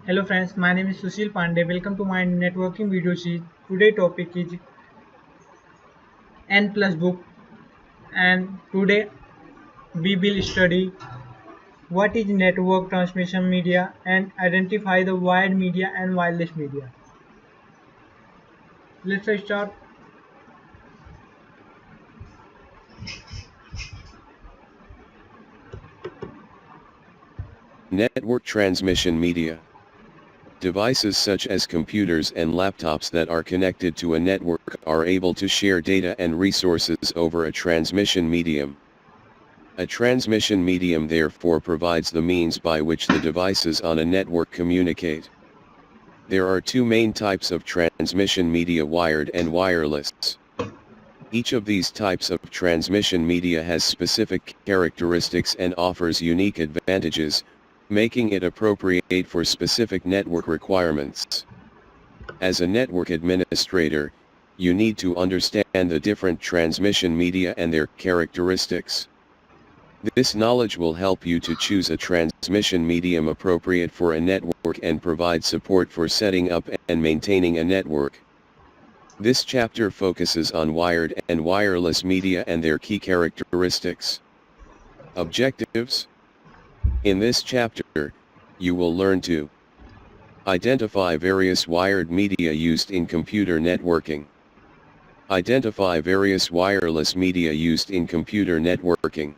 Hello friends, my name is Sushil Pandey. Welcome to my networking video series. Today topic is N plus book, and today we will study what is network transmission media and identify the wired media and wireless media. Let's start. Network transmission media. Devices such as computers and laptops that are connected to a network are able to share data and resources over a transmission medium. A transmission medium therefore provides the means by which the devices on a network communicate. There are two main types of transmission media: wired and wireless. Each of these types of transmission media has specific characteristics and offers unique advantages, making it appropriate for specific network requirements. As a network administrator, you need to understand the different transmission media and their characteristics. This knowledge will help you to choose a transmission medium appropriate for a network and provide support for setting up and maintaining a network. This chapter focuses on wired and wireless media and their key characteristics. Objectives. In this chapter, you will learn to identify various wired media used in computer networking. Identify various wireless media used in computer networking.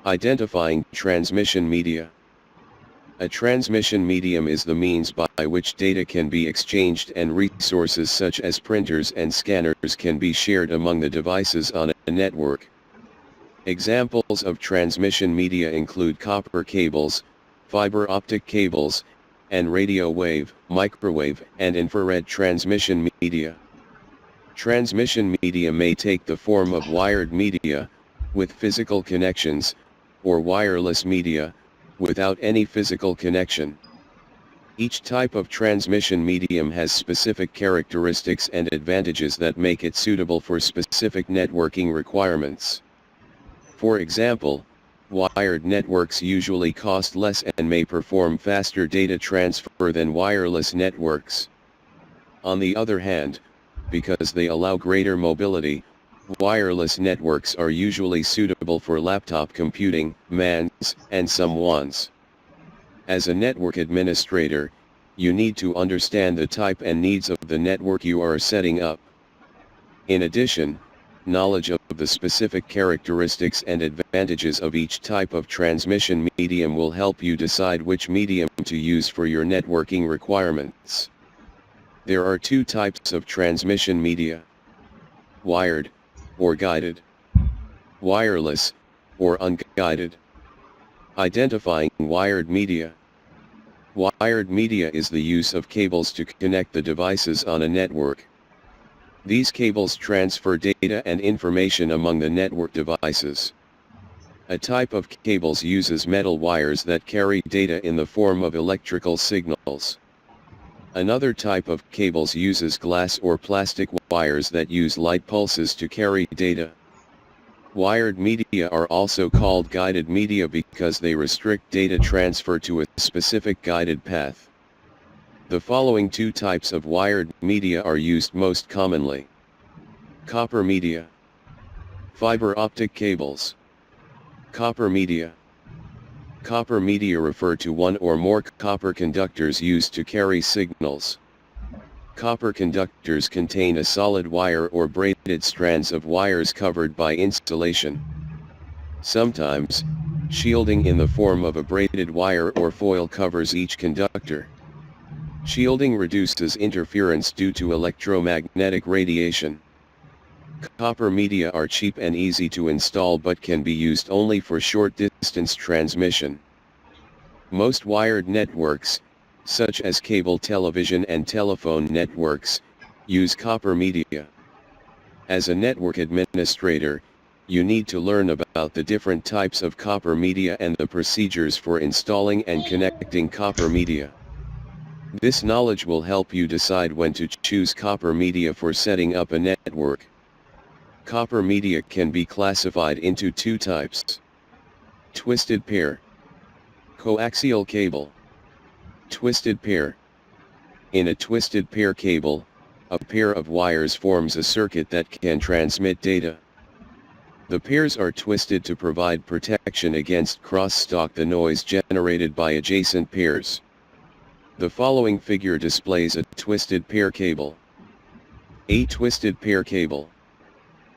Identifying transmission media. A transmission medium is the means by which data can be exchanged and resources such as printers and scanners can be shared among the devices on a network. Examples of transmission media include copper cables, fiber optic cables, and radio wave, microwave, and infrared transmission media. Transmission media may take the form of wired media, with physical connections, or wireless media, without any physical connection. Each type of transmission medium has specific characteristics and advantages that make it suitable for specific networking requirements. For example, wired networks usually cost less and may perform faster data transfer than wireless networks. On the other hand, because they allow greater mobility, wireless networks are usually suitable for laptop computing, MANs, and some WANs. As a network administrator, you need to understand the type and needs of the network you are setting up. In addition, knowledge of the specific characteristics and advantages of each type of transmission medium will help you decide which medium to use for your networking requirements. There are two types of transmission media: wired, or guided; wireless, or unguided. Identifying wired media. Wired media is the use of cables to connect the devices on a network. These cables transfer data and information among the network devices. A type of cables uses metal wires that carry data in the form of electrical signals. Another type of cables uses glass or plastic wires that use light pulses to carry data. Wired media are also called guided media because they restrict data transfer to a specific guided path. The following two types of wired media are used most commonly: copper media, fiber optic cables. Copper media. Copper media refer to one or more copper conductors used to carry signals. Copper conductors contain a solid wire or braided strands of wires covered by insulation. Sometimes, shielding in the form of a braided wire or foil covers each conductor. Shielding reduces interference due to electromagnetic radiation. Copper media are cheap and easy to install but can be used only for short distance transmission. Most wired networks, such as cable television and telephone networks, use copper media. As a network administrator, you need to learn about the different types of copper media and the procedures for installing and connecting copper media. This knowledge will help you decide when to choose copper media for setting up a network. Copper media can be classified into two types: twisted pair, coaxial cable. Twisted pair. In a twisted pair cable, a pair of wires forms a circuit that can transmit data. The pairs are twisted to provide protection against crosstalk, the noise generated by adjacent pairs. The following figure displays a twisted pair cable. A twisted pair cable.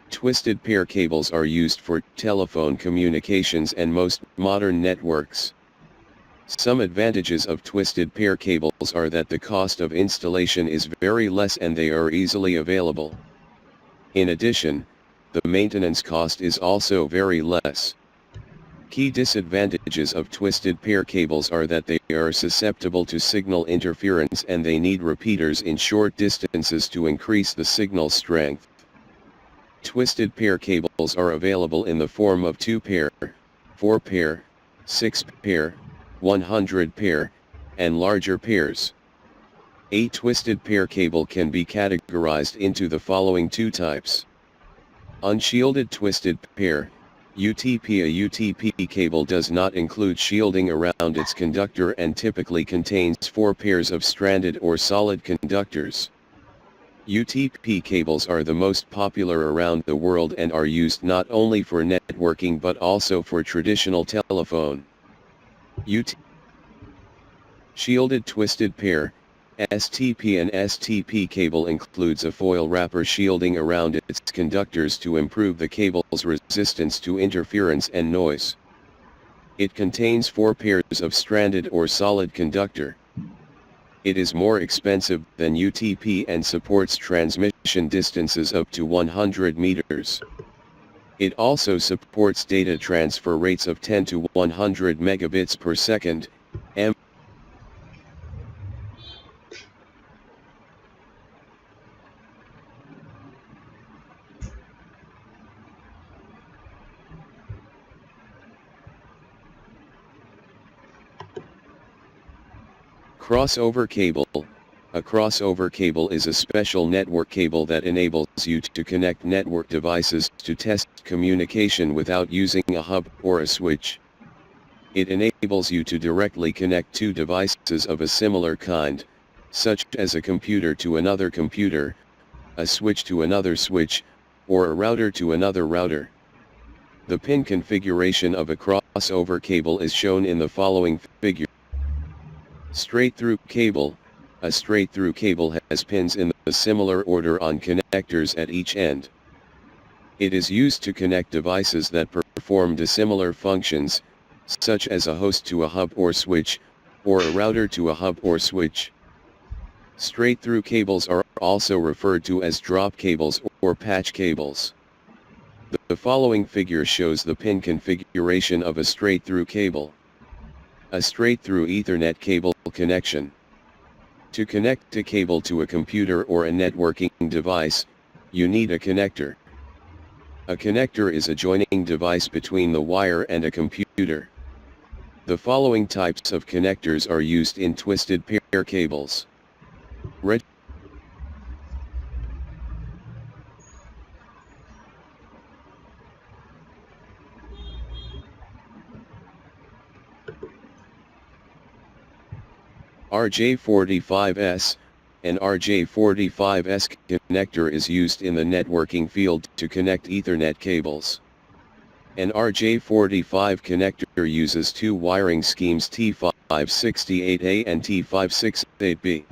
Twisted pair cables are used for telephone communications and most modern networks. Some advantages of twisted pair cables are that the cost of installation is very less and they are easily available. In addition, the maintenance cost is also very less. Key disadvantages of twisted pair cables are that they are susceptible to signal interference and they need repeaters in short distances to increase the signal strength. Twisted pair cables are available in the form of 2 pair, 4 pair, 6 pair, 100 pair, and larger pairs. A twisted pair cable can be categorized into the following 2 types. Unshielded twisted pair, UTP. A UTP cable does not include shielding around its conductor and typically contains 4 pairs of stranded or solid conductors. UTP cables are the most popular around the world and are used not only for networking but also for traditional telephone. Shielded twisted pair, STP. An STP cable includes a foil wrapper shielding around its conductors to improve the cable's resistance to interference and noise. It contains 4 pairs of stranded or solid conductor. It is more expensive than UTP and supports transmission distances up to 100 meters. It also supports data transfer rates of 10 to 100 megabits per second, m. Crossover cable. A crossover cable is a special network cable that enables you to connect network devices to test communication without using a hub or a switch. It enables you to directly connect 2 devices of a similar kind, such as a computer to another computer, a switch to another switch, or a router to another router. The pin configuration of a crossover cable is shown in the following figure. Straight-through cable. A straight-through cable has pins in a similar order on connectors at each end. It is used to connect devices that perform dissimilar functions, such as a host to a hub or switch, or a router to a hub or switch. Straight-through cables are also referred to as drop cables or patch cables. The following figure shows the pin configuration of a straight-through cable. A straight-through Ethernet cable connection. To connect a cable to a computer or a networking device, you need a connector. A connector is a joining device between the wire and a computer. The following types of connectors are used in twisted pair cables. RJ45S. An RJ45S connector is used in the networking field to connect Ethernet cables. An RJ45 connector uses 2 wiring schemes T568A and T568B.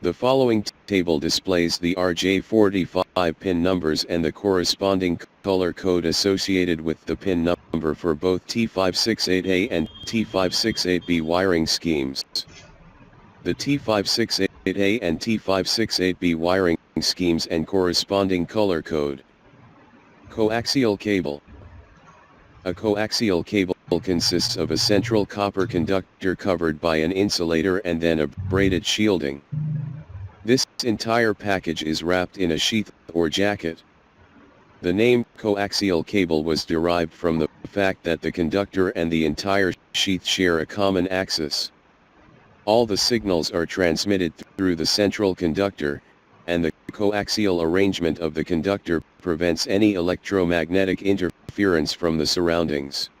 The following table displays the RJ45 pin numbers and the corresponding color code associated with the pin number for both T568A and T568B wiring schemes. The T568A and T568B wiring schemes and corresponding color code. Coaxial cable. A coaxial cable consists of a central copper conductor covered by an insulator and then a braided shielding. This entire package is wrapped in a sheath or jacket. The name coaxial cable was derived from the fact that the conductor and the entire sheath share a common axis. All the signals are transmitted through the central conductor, and the coaxial arrangement of the conductor prevents any electromagnetic interference from the surroundings.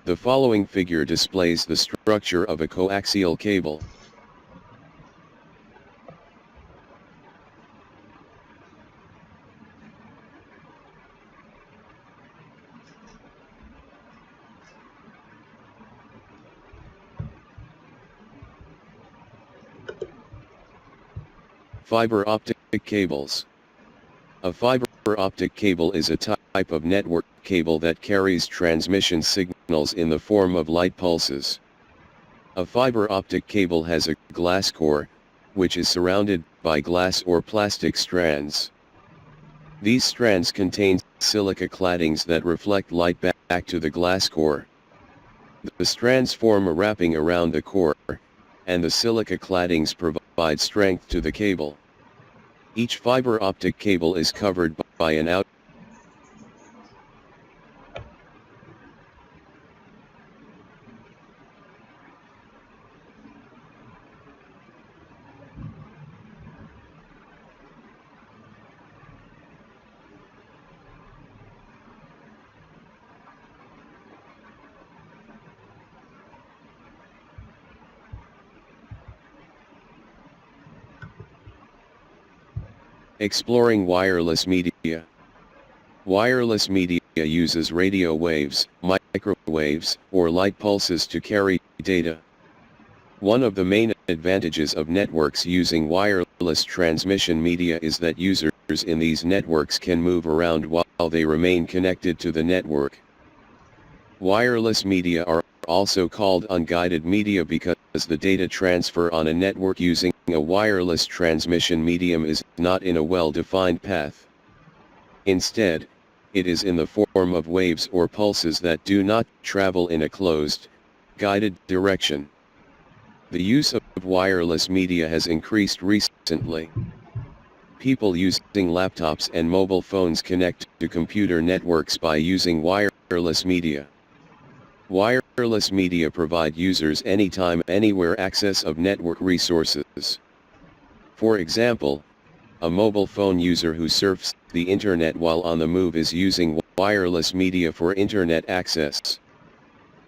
The following figure displays the structure of a coaxial cable. Fiber optic cables. A fiber optic cable is a type of network cable that carries transmission signals in the form of light pulses. A fiber optic cable has a glass core, which is surrounded by glass or plastic strands. These strands contain silica claddings that reflect light back to the glass core. The strands form a wrapping around the core, and the silica claddings provide strength to the cable. Each fiber optic cable is covered by an out. Exploring wireless media. Wireless media uses radio waves, microwaves, or light pulses to carry data. One of the main advantages of networks using wireless transmission media is that users in these networks can move around while they remain connected to the network. Wireless media are also called unguided media because the data transfer on a network using a wireless transmission medium is not in a well-defined path. Instead, it is in the form of waves or pulses that do not travel in a closed, guided direction. The use of wireless media has increased recently. People using laptops and mobile phones connect to computer networks by using wireless media. Wireless media provide users anytime, anywhere access of network resources. For example, a mobile phone user who surfs the internet while on the move is using wireless media for internet access.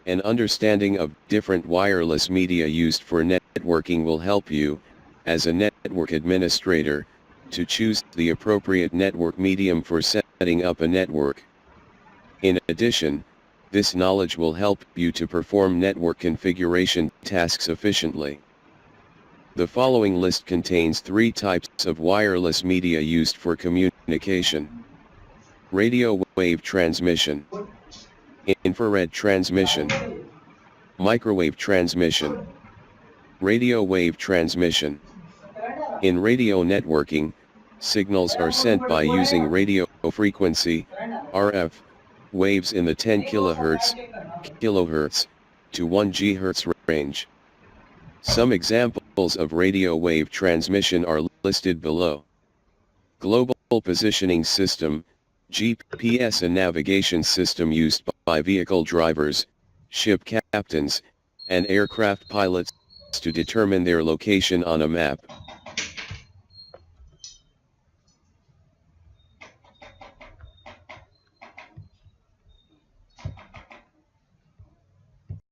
An understanding of different wireless media used for networking will help you, as a network administrator, to choose the appropriate network medium for setting up a network. In addition, this knowledge will help you to perform network configuration tasks efficiently. The following list contains 3 types of wireless media used for communication. Radio wave transmission, infrared transmission, microwave transmission, radio wave transmission. In radio networking, signals are sent by using radio frequency, RF, waves in the 10 kHz to 1 GHz range. Some examples of radio wave transmission are listed below. Global Positioning System, GPS and navigation system used by vehicle drivers, ship captains, and aircraft pilots to determine their location on a map.